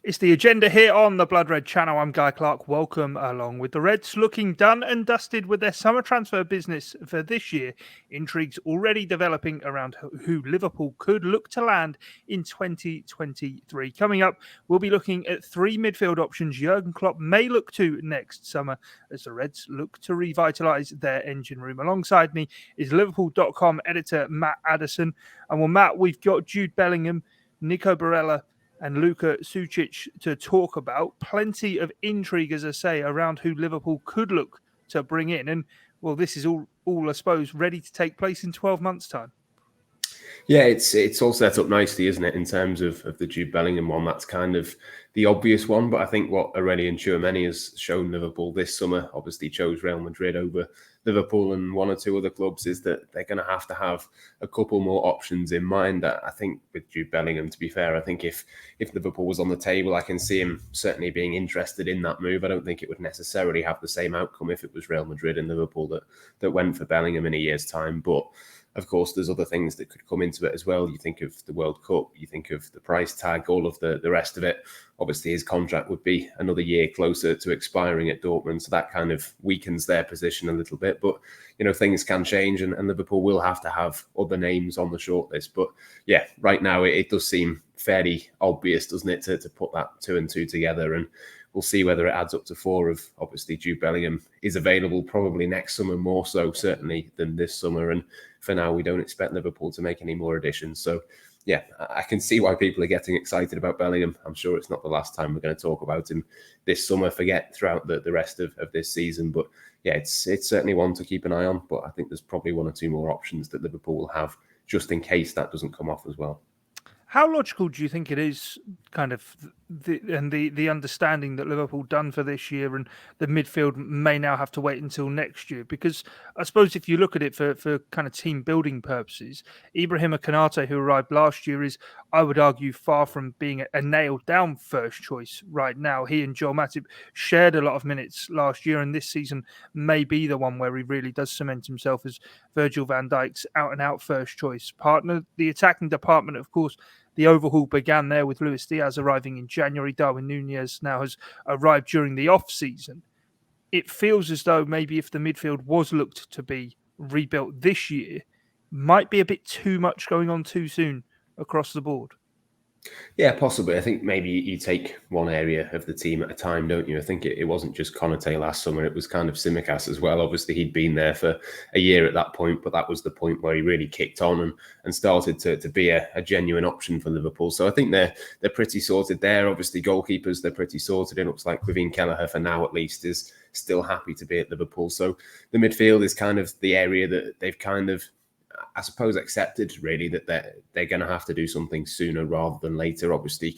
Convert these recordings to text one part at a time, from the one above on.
It's the agenda here on the Blood Red channel. I'm Guy Clarke. Welcome along with the Reds. Looking done and dusted with their summer transfer business for this year. Intrigues already developing around who Liverpool could look to land in 2023. Coming up, we'll be looking at three midfield options Jurgen Klopp may look to next summer as the Reds look to revitalise their engine room. Alongside me is Liverpool.com editor Matt Addison. And well, Matt, we've got Jude Bellingham, Nicolo Barrella, and Luca Suchitch to talk about. Plenty of intrigue, as I say, around who Liverpool could look to bring in. And, well, this is all I suppose, ready to take place in 12 months' time. Yeah, it's all set up nicely, isn't it, in terms of the Jude Bellingham one? That's kind of the obvious one. But I think what Aurelien Tchouameni has shown Liverpool this summer, obviously chose Real Madrid over Liverpool and one or two other clubs, is that they're going to have a couple more options in mind. I think with Jude Bellingham, to be fair, I think if Liverpool was on the table, I can see him certainly being interested in that move. I don't think it would necessarily have the same outcome if it was Real Madrid and Liverpool that went for Bellingham in a year's time. But of course, there's other things that could come into it as well. You think of the World Cup, you think of the price tag, all of the rest of it. Obviously, his contract would be another year closer to expiring at Dortmund, so that kind of weakens their position a little bit. But, you know, things can change, and Liverpool will have to have other names on the shortlist. But, yeah, right now it does seem fairly obvious, doesn't it, to put that 2 and 2 together. And we'll see whether it adds up to 4 of, obviously, Jude Bellingham is available probably next summer, more so certainly than this summer. And for now, we don't expect Liverpool to make any more additions. So, yeah, I can see why people are getting excited about Bellingham. I'm sure it's not the last time we're going to talk about him this summer, forget throughout the rest of this season. But, yeah, it's certainly one to keep an eye on. But I think there's probably 1 or 2 more options that Liverpool will have just in case that doesn't come off as well. How logical do you think it is, kind of, the understanding that Liverpool done for this year and the midfield may now have to wait until next year? Because I suppose if you look at it for kind of team building purposes, Ibrahima Konate, who arrived last year, is, I would argue, far from being a nailed down first choice right now. He and Joel Matip shared a lot of minutes last year, and this season may be the one where he really does cement himself as Virgil van Dijk's out and out first choice partner. The attacking department, of course, the overhaul began there with Luis Diaz arriving in January. Darwin Núñez now has arrived during the off-season. It feels as though maybe if the midfield was looked to be rebuilt this year, might be a bit too much going on too soon across the board. Yeah, possibly. I think maybe you take one area of the team at a time, don't you? I think it wasn't just Konate last summer. It was kind of Tsimikas as well. Obviously, he'd been there for a year at that point, but that was the point where he really kicked on and started to be a genuine option for Liverpool. So I think they're pretty sorted there. Obviously, goalkeepers, they're pretty sorted. It looks like Quivin Kelleher, for now at least, is still happy to be at Liverpool. So the midfield is kind of the area that they've kind of, I suppose, accepted really that they're going to have to do something sooner rather than later. Obviously,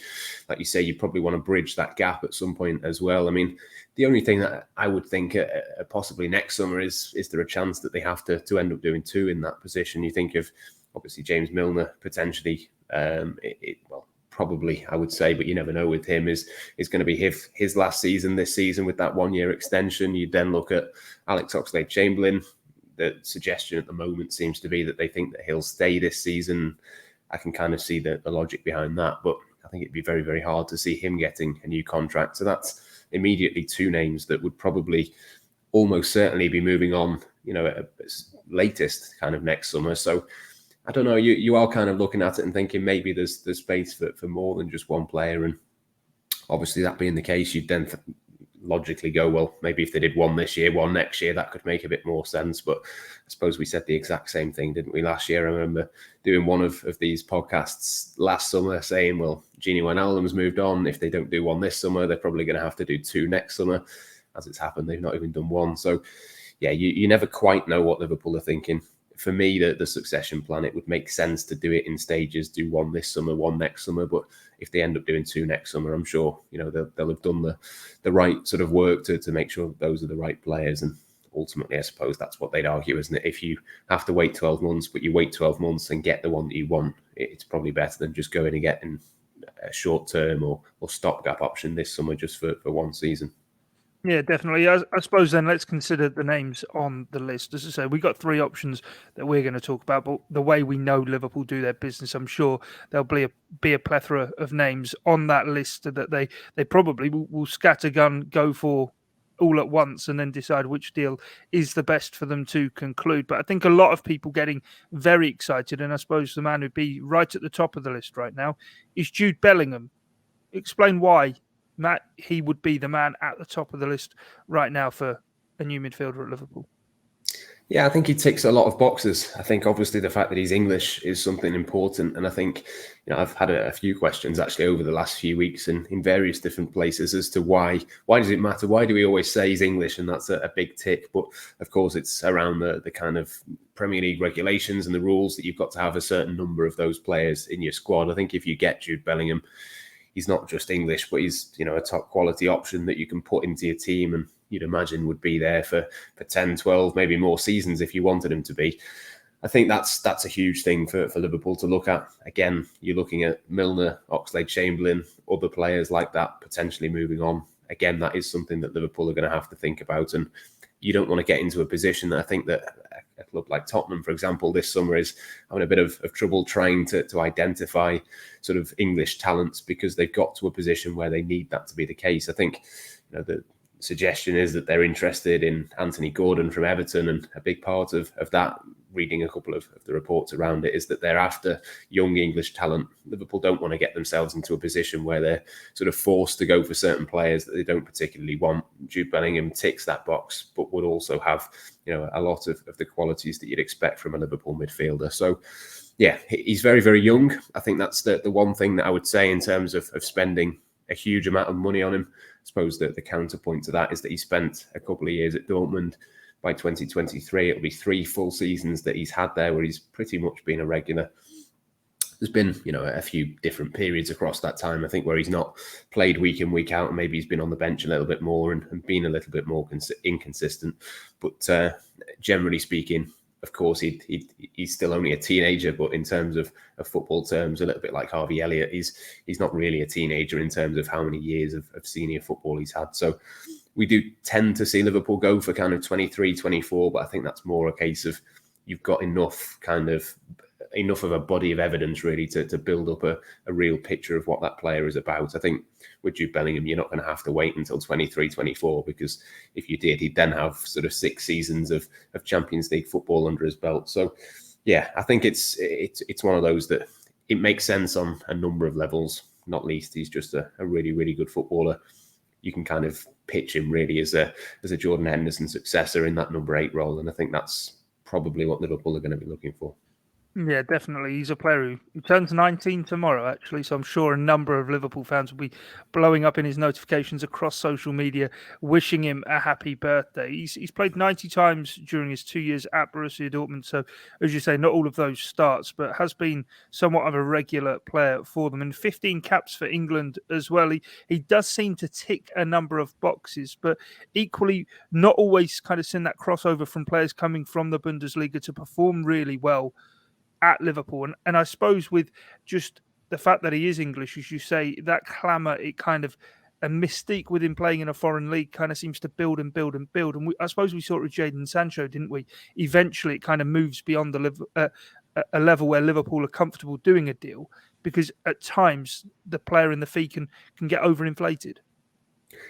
like you say, you probably want to bridge that gap at some point as well. I mean, the only thing that I would think possibly next summer is there a chance that they have to end up doing 2 in that position? You think of, obviously, James Milner potentially, probably, I would say, but you never know with him, is going to be his last season this season with that 1-year extension. You then look at Alex Oxlade-Chamberlain. The suggestion at the moment seems to be that they think that he'll stay this season. I can kind of see the logic behind that, but I think it'd be very, very hard to see him getting a new contract. So that's immediately 2 names that would probably almost certainly be moving on, you know, at latest kind of next summer. So I don't know, you are kind of looking at it and thinking maybe there's space for more than just one player. And obviously that being the case, you'd then logically go, well, maybe if they did 1 this year, 1 next year, that could make a bit more sense. But I suppose we said the exact same thing, didn't we, last year? I remember doing one of these podcasts last summer saying, well, Gini Wijnaldum's moved on. If they don't do 1 this summer, they're probably going to have to do 2 next summer. As it's happened, they've not even done 1. So, yeah, you never quite know what Liverpool are thinking. For me, the succession plan, it would make sense to do it in stages, do 1 this summer, 1 next summer. But if they end up doing 2 next summer, I'm sure, you know, they'll have done the right sort of work to make sure those are the right players. And ultimately, I suppose that's what they'd argue, isn't it? If you have to wait 12 months, but you wait 12 months and get the one that you want, it's probably better than just going and getting a short-term or stopgap option this summer just for 1 season. Yeah, definitely. I suppose then let's consider the names on the list. As I say, we've got three options that we're going to talk about, but the way we know Liverpool do their business, I'm sure there'll be a plethora of names on that list that they probably will scattergun go for all at once and then decide which deal is the best for them to conclude. But I think a lot of people getting very excited, and I suppose the man who'd be right at the top of the list right now is Jude Bellingham. Explain why, Matt, he would be the man at the top of the list right now for a new midfielder at Liverpool. Yeah, I think he ticks a lot of boxes. I think obviously the fact that he's English is something important. And I think, I've had a few questions actually over the last few weeks and in various different places as to why does it matter? Why do we always say he's English? And that's a big tick. But of course, it's around the kind of Premier League regulations and the rules that you've got to have a certain number of those players in your squad. I think if you get Jude Bellingham, he's not just English, but he's, a top quality option that you can put into your team and you'd imagine would be there for 10, 12, maybe more seasons if you wanted him to be. I think that's a huge thing for Liverpool to look at. Again, you're looking at Milner, Oxlade-Chamberlain, other players like that potentially moving on. Again, that is something that Liverpool are going to have to think about. And you don't want to get into a position that I think that a club like Tottenham, for example, this summer is having a bit of trouble trying to identify sort of English talents because they've got to a position where they need that to be the case. I think, the suggestion is that they're interested in Anthony Gordon from Everton, and a big part of that, reading a couple of the reports around it, is that they're after young English talent. Liverpool don't want to get themselves into a position where they're sort of forced to go for certain players that they don't particularly want. Jude Bellingham ticks that box, but would also have, a lot of the qualities that you'd expect from a Liverpool midfielder. So, yeah, he's very, very young. I think that's the one thing that I would say in terms of spending a huge amount of money on him. I suppose that the counterpoint to that is that he spent a couple of years at Dortmund. By 2023, it'll be 3 full seasons that he's had there where he's pretty much been a regular. There's been, a few different periods across that time, I think, where he's not played week in, week out, and maybe he's been on the bench a little bit more and been a little bit more inconsistent. But generally speaking, of course, he's still only a teenager, but in terms of football terms, a little bit like Harvey Elliott, he's not really a teenager in terms of how many years of senior football he's had. So we do tend to see Liverpool go for kind of 23, 24, but I think that's more a case of you've got enough of a body of evidence really to build up a real picture of what that player is about. I think with Jude Bellingham, you're not going to have to wait until 23, 24, because if you did, he'd then have sort of 6 seasons of Champions League football under his belt. So, yeah, I think it's one of those that it makes sense on a number of levels. Not least, he's just a really, really good footballer. You can kind of pitch him really as a Jordan Henderson successor in that number 8 role, and I think that's probably what Liverpool are going to be looking for. Yeah, definitely. He's a player who turns 19 tomorrow, actually. So I'm sure a number of Liverpool fans will be blowing up in his notifications across social media, wishing him a happy birthday. He's played 90 times during his 2 years at Borussia Dortmund. So, as you say, not all of those starts, but has been somewhat of a regular player for them. And 15 caps for England as well. He does seem to tick a number of boxes, but equally not always kind of send that crossover from players coming from the Bundesliga to perform really well at Liverpool. And I suppose with just the fact that he is English, as you say, that clamour, it kind of a mystique with him playing in a foreign league kind of seems to build and build and build. And I suppose we saw it with Jaden Sancho, didn't we? Eventually, it kind of moves beyond a level where Liverpool are comfortable doing a deal, because at times the player in the fee can get overinflated.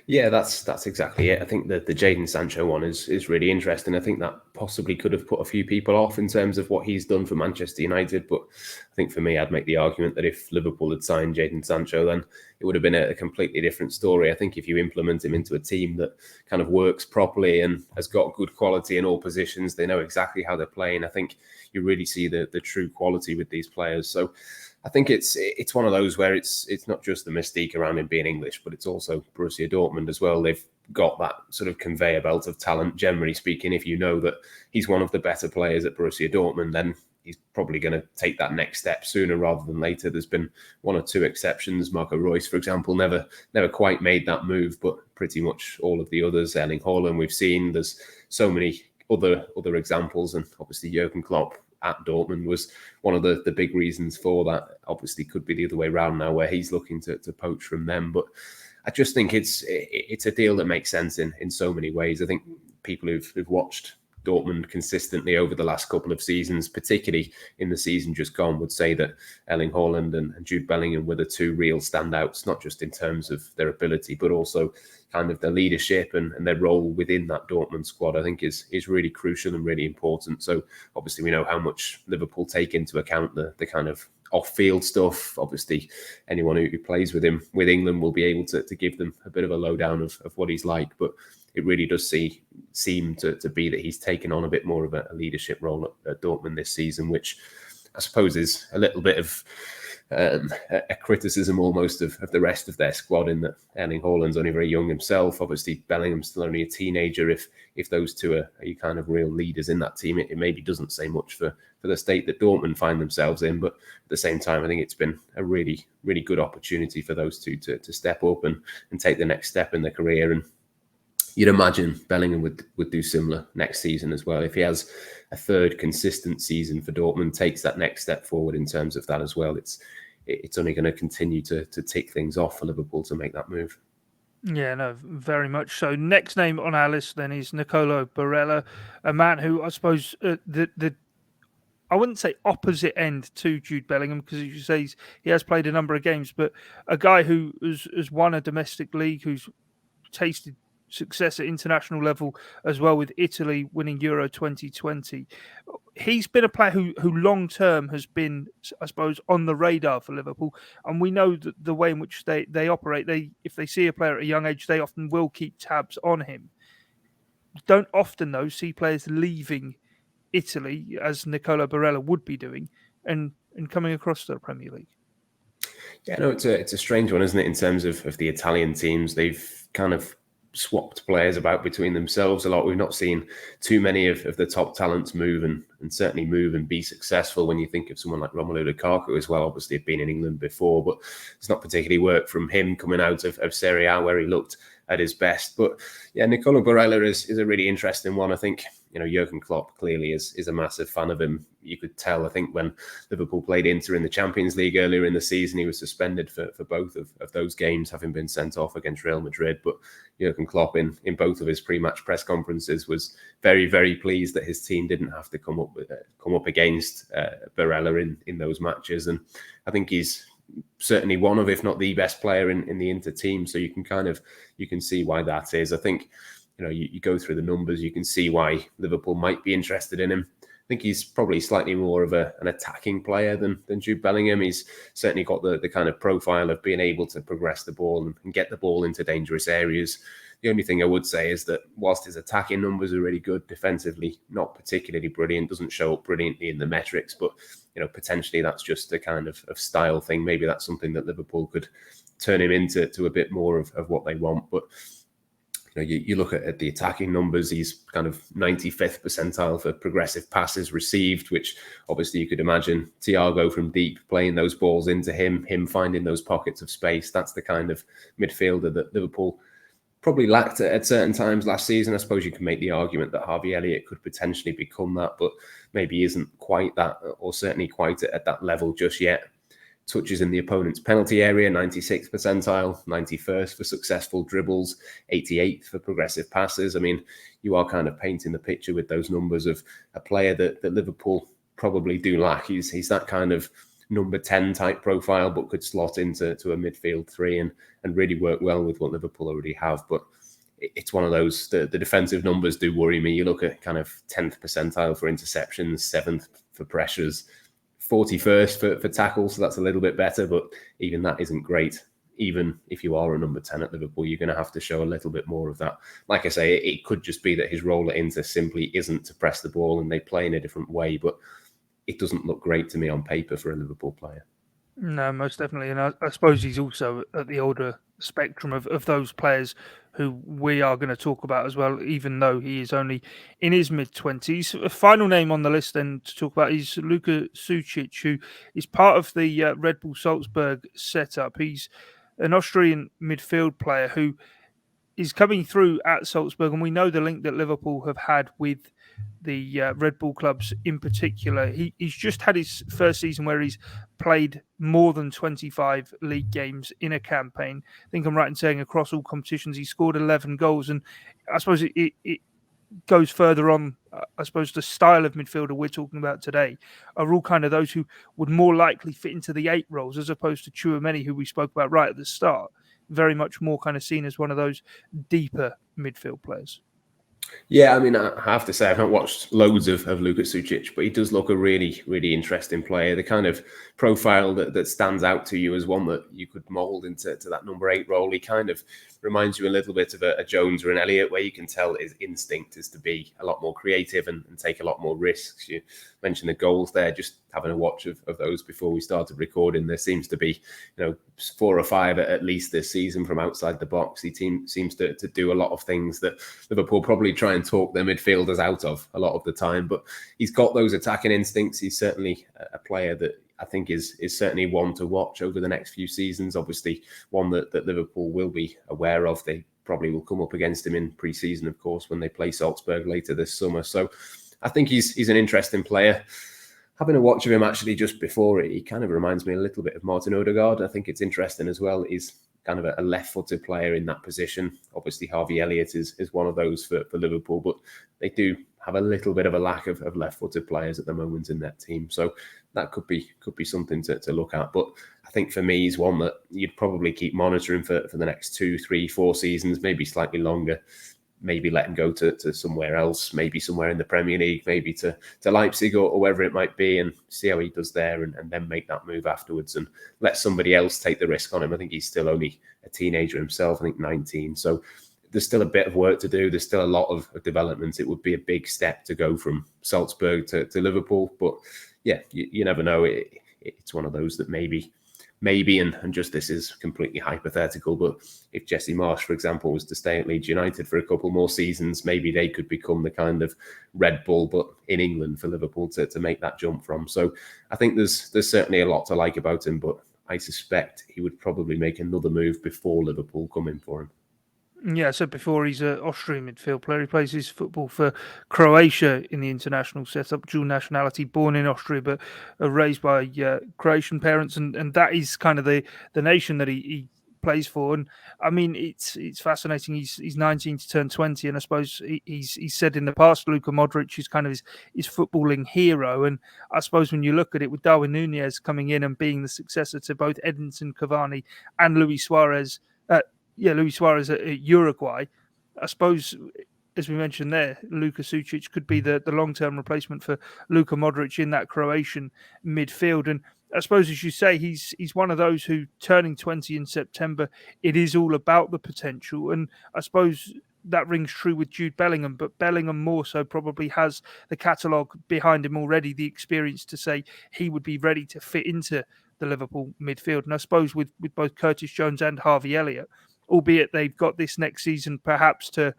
Yeah, that's exactly it. I think that the Jaden Sancho one is really interesting. I think that possibly could have put a few people off in terms of what he's done for Manchester United. But I think for me, I'd make the argument that if Liverpool had signed Jaden Sancho, then it would have been a completely different story. I think if you implement him into a team that kind of works properly and has got good quality in all positions, they know exactly how they're playing. I think you really see the true quality with these players. So I think it's one of those where it's not just the mystique around him being English, but it's also Borussia Dortmund as well. They've got that sort of conveyor belt of talent, generally speaking. If you know that he's one of the better players at Borussia Dortmund, then he's probably going to take that next step sooner rather than later. There's been 1 or 2 exceptions. Marco Reus, for example, never quite made that move, but pretty much all of the others, Erling Haaland, we've seen. There's so many other examples, and obviously Jurgen Klopp at Dortmund was one of the big reasons for that. Obviously could be the other way around now, where he's looking to poach from them. But I just think it's a deal that makes sense in so many ways. I think people who've watched Dortmund consistently over the last couple of seasons, particularly in the season just gone, would say that Erling Haaland and Jude Bellingham were the two real standouts, not just in terms of their ability, but also kind of their leadership and their role within that Dortmund squad. I think is really crucial and really important. So obviously we know how much Liverpool take into account the kind of off-field stuff. Obviously, anyone who plays with him with England will be able to give them a bit of a lowdown of what he's like. But it really does seem to be that he's taken on a bit more of a leadership role at Dortmund this season, which I suppose is a little bit of a criticism almost of the rest of their squad, in that Erling Haaland's only very young himself. Obviously, Bellingham's still only a teenager. If those two are kind of real leaders in that team, it maybe doesn't say much for the state that Dortmund find themselves in. But at the same time, I think it's been a really, really good opportunity for those two to step up and take the next step in their career. And you'd imagine Bellingham would do similar next season as well. If he has a third consistent season for Dortmund, takes that next step forward in terms of that as well, it's only going to continue to tick things off for Liverpool to make that move. Yeah, no, very much so. Next name on our list then is Nicolo Barrella, a man who I suppose I wouldn't say opposite end to Jude Bellingham, because as you say, he has played a number of games, but a guy who has won a domestic league, who's tasted success at international level as well, with Italy winning Euro 2020. He's been a player who long term has been, I suppose, on the radar for Liverpool, and we know that the way in which they operate, if they see a player at a young age, they often will keep tabs on him. Don't often though see players leaving Italy, as Nicolo Barrella would be doing, and coming across to the Premier League. Yeah, no, it's a strange one, isn't it? In terms of the Italian teams, they've kind of swapped players about between themselves a lot. We've not seen too many of the top talents move and certainly move and be successful. When you think of someone like Romelu Lukaku as well, obviously had been in England before, but it's not particularly worked from him coming out of Serie A, where he looked at his best. But yeah, Nicolo Barrella is a really interesting one. I think, Jurgen Klopp clearly is a massive fan of him. You could tell, I think, when Liverpool played Inter in the Champions League earlier in the season, he was suspended for both of those games, having been sent off against Real Madrid. But Jurgen Klopp, in both of his pre-match press conferences, was very, very pleased that his team didn't have to come up against Barella in those matches. And I think he's certainly one of, if not the best player in the Inter team. So you can see why that is. I think, you go through the numbers, you can see why Liverpool might be interested in him. I think he's probably slightly more of an attacking player than Jude Bellingham. He's certainly got the kind of profile of being able to progress the ball and get the ball into dangerous areas. The only thing I would say is that whilst his attacking numbers are really good, defensively not particularly brilliant, doesn't show up brilliantly in the metrics, but potentially that's just a kind of style thing. Maybe that's something that Liverpool could turn him into a bit more of what they want. But you look at the attacking numbers, he's kind of 95th percentile for progressive passes received, which obviously you could imagine Thiago from deep playing those balls into him finding those pockets of space. That's the kind of midfielder that Liverpool probably lacked at certain times last season. I suppose you can make the argument that Harvey Elliott could potentially become that, but maybe isn't quite that, or certainly quite at that level just yet. Touches in the opponent's penalty area, 96th percentile, 91st for successful dribbles, 88th for progressive passes. I mean, you are kind of painting the picture with those numbers of a player that Liverpool probably do lack. He's that kind of number 10 type profile, but could slot into a midfield three and really work well with what Liverpool already have. But it's one of those, the defensive numbers do worry me. You look at kind of 10th percentile for interceptions, 7th for pressures, 41st for tackles, so that's a little bit better, but even that isn't great. Even if you are a number 10 at Liverpool, you're going to have to show a little bit more of that. Like I say, it could just be that his role at Inter simply isn't to press the ball and they play in a different way, but it doesn't look great to me on paper for a Liverpool player. No, most definitely. And I suppose he's also at the older spectrum of those players who we are going to talk about as well, even though he is only in his mid-20s. A final name on the list then to talk about is Luca Suchitch, who is part of the Red Bull Salzburg setup. He's an Austrian midfield player who is coming through at Salzburg, and we know the link that Liverpool have had with the Red Bull clubs in particular. He's just had his first season where he's played more than 25 league games in a campaign. I think I'm right in saying across all competitions he scored 11 goals, and I suppose it goes further on. I suppose the style of midfielder we're talking about today are all kind of those who would more likely fit into the 8 roles, as opposed to Chouameni, who we spoke about right at the start. Very much more kind of seen as one of those deeper midfield players. Yeah, I mean, I have to say, I've not watched loads of Luca Suchitch, but he does look a really, really interesting player. The kind of profile that stands out to you as one that you could mould into that number 8 role. He kind of reminds you a little bit of a Jones or an Elliott, where you can tell his instinct is to be a lot more creative and take a lot more risks. You mentioned the goals there, just having a watch of those before we started recording. There seems to be, 4 or 5 at least this season from outside the box. He seems to do a lot of things that Liverpool probably try and talk their midfielders out of a lot of the time, but he's got those attacking instincts. He's certainly a player that I think is certainly one to watch over the next few seasons. Obviously, one that Liverpool will be aware of. They probably will come up against him in pre-season, of course, when they play Salzburg later this summer. So I think he's an interesting player. Having a watch of him actually just before it, he kind of reminds me a little bit of Martin Odegaard. I think it's interesting as well. He's kind of a left-footed player in that position. Obviously, Harvey Elliott is one of those for Liverpool, but they do have a little bit of a lack of left-footed players at the moment in that team. So that could be something to look at. But I think for me, he's one that you'd probably keep monitoring for the next 2, 3, 4 seasons, maybe slightly longer. Maybe let him go to somewhere else, maybe somewhere in the Premier League, maybe to Leipzig or wherever it might be, and see how he does there, and then make that move afterwards and let somebody else take the risk on him. I think he's still only a teenager himself, I think 19. So there's still a bit of work to do. There's still a lot of development. It would be a big step to go from Salzburg to Liverpool. But yeah, you never know. It's one of those that maybe, and just this is completely hypothetical, but if Jesse Marsch, for example, was to stay at Leeds United for a couple more seasons, maybe they could become the kind of Red Bull, but in England for Liverpool to make that jump from. So I think there's certainly a lot to like about him, but I suspect he would probably make another move before Liverpool come in for him. Yeah, I said before, he's an Austrian midfield player. He plays his football for Croatia in the international setup, dual nationality, born in Austria, but raised by Croatian parents, and that is kind of the nation that he plays for. And I mean, it's fascinating. He's 19 to turn 20, and I suppose he's said in the past, Luka Modric is kind of his footballing hero. And I suppose when you look at it, with Darwin Núñez coming in and being the successor to both Edinson Cavani and Luis Suarez. Luis Suarez at Uruguay. I suppose, as we mentioned there, Luca Suchitch could be the long-term replacement for Luka Modric in that Croatian midfield. And I suppose, as you say, he's one of those who, turning 20 in September, it is all about the potential. And I suppose that rings true with Jude Bellingham, but Bellingham more so probably has the catalogue behind him already, the experience to say he would be ready to fit into the Liverpool midfield. And I suppose with both Curtis Jones and Harvey Elliott, albeit they've got this next season perhaps to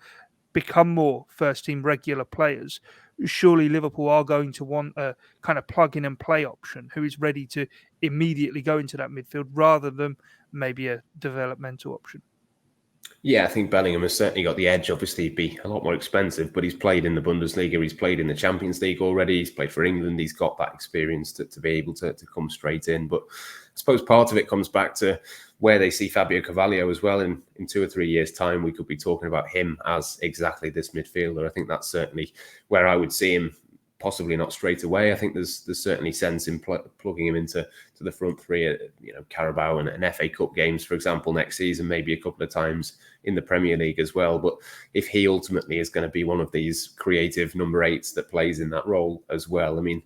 become more first-team regular players, surely Liverpool are going to want a kind of plug-in-and-play option who is ready to immediately go into that midfield rather than maybe a developmental option. Yeah, I think Bellingham has certainly got the edge. Obviously, he'd be a lot more expensive, but he's played in the Bundesliga. He's played in the Champions League already. He's played for England. He's got that experience to be able to come straight in. But I suppose part of it comes back to where they see Fabio Carvalho as well. In 2 or 3 years' time, we could be talking about him as exactly this midfielder. I think that's certainly where I would see him. Possibly not straight away. I think there's certainly sense in plugging him into the front three, Carabao and FA Cup games, for example, next season, maybe a couple of times in the Premier League as well. But if he ultimately is going to be one of these creative number 8s that plays in that role as well, I mean,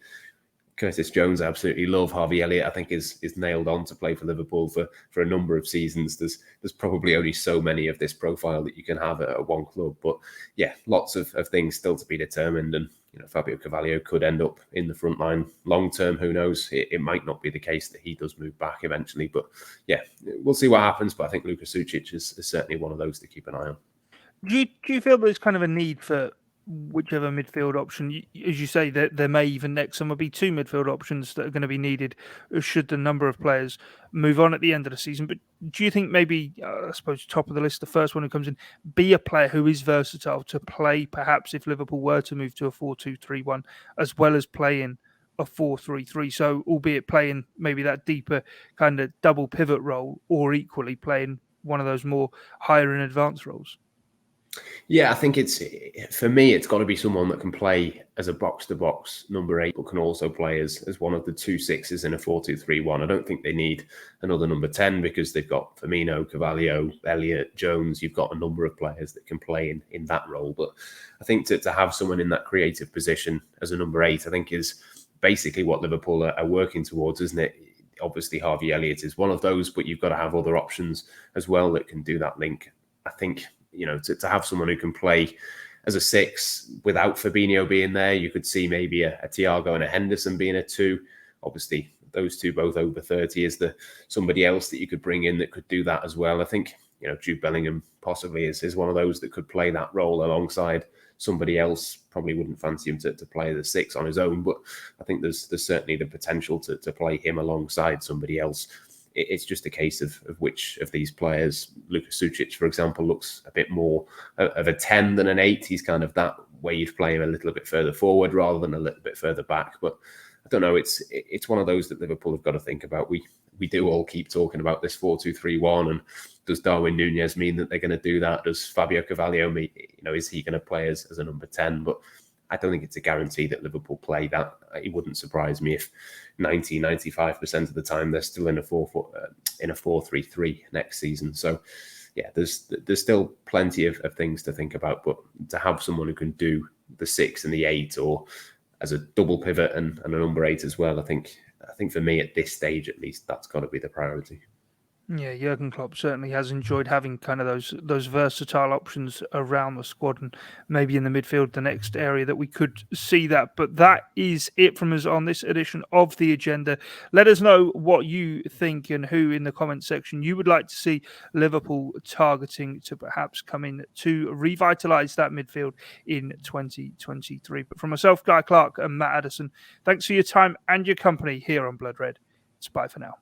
Curtis Jones, I absolutely love. Harvey Elliott, I think, is nailed on to play for Liverpool for a number of seasons. There's probably only so many of this profile that you can have at one club. But yeah, lots of things still to be determined. And Fabio Carvalho could end up in the front line long term. Who knows? It might not be the case that he does move back eventually. But yeah, we'll see what happens. But I think Luca Suchitch is certainly one of those to keep an eye on. Do you feel there's kind of a need for whichever midfield option. As you say, there may even next summer be two midfield options that are going to be needed should the number of players move on at the end of the season. But do you think maybe, I suppose, top of the list, the first one who comes in, be a player who is versatile to play, perhaps if Liverpool were to move to a 4-2-3-1, as well as playing a 4-3-3? So, albeit playing maybe that deeper kind of double pivot role, or equally playing one of those more higher in advanced roles. Yeah, I think for me, it's got to be someone that can play as a box-to-box number 8, but can also play as one of the 2 6s in a 4-2-3-1. I don't think they need another number 10 because they've got Firmino, Carvalho, Elliott, Jones. You've got a number of players that can play in that role. But I think to have someone in that creative position as a number 8, I think is basically what Liverpool are working towards, isn't it? Obviously, Harvey Elliott is one of those, but you've got to have other options as well that can do that link. I think, to have someone who can play as a 6 without Fabinho being there, you could see maybe a Thiago and a Henderson being a 2. Obviously, those two both over 30. Is there somebody else that you could bring in that could do that as well? I think, Jude Bellingham possibly is one of those that could play that role alongside somebody else. Probably wouldn't fancy him to play the 6 on his own, but I think there's certainly the potential to play him alongside somebody else. It's just a case of which of these players. Luca Suchitch, for example, looks a bit more of a 10 than an 8. He's kind of that way you'd play him a little bit further forward rather than a little bit further back. But I don't know. It's one of those that Liverpool have got to think about. We do all keep talking about this 4-2-3-1, and does Darwin Núñez mean that they're going to do that? Does Fabio Carvalho mean, is he going to play as a number 10? But I don't think it's a guarantee that Liverpool play that. It wouldn't surprise me if 95% of the time they're still in a 4-3-3 next season. So, yeah, there's still plenty of things to think about. But to have someone who can do the 6 and the 8, or as a double pivot and a number 8 as well, I think for me at this stage at least, that's got to be the priority. Yeah, Jurgen Klopp certainly has enjoyed having kind of those versatile options around the squad, and maybe in the midfield, the next area that we could see that. But that is it from us on this edition of The Agenda. Let us know what you think and who in the comment section you would like to see Liverpool targeting to perhaps come in to revitalise that midfield in 2023. But from myself, Guy Clarke, and Matt Addison, thanks for your time and your company here on Blood Red. It's bye for now.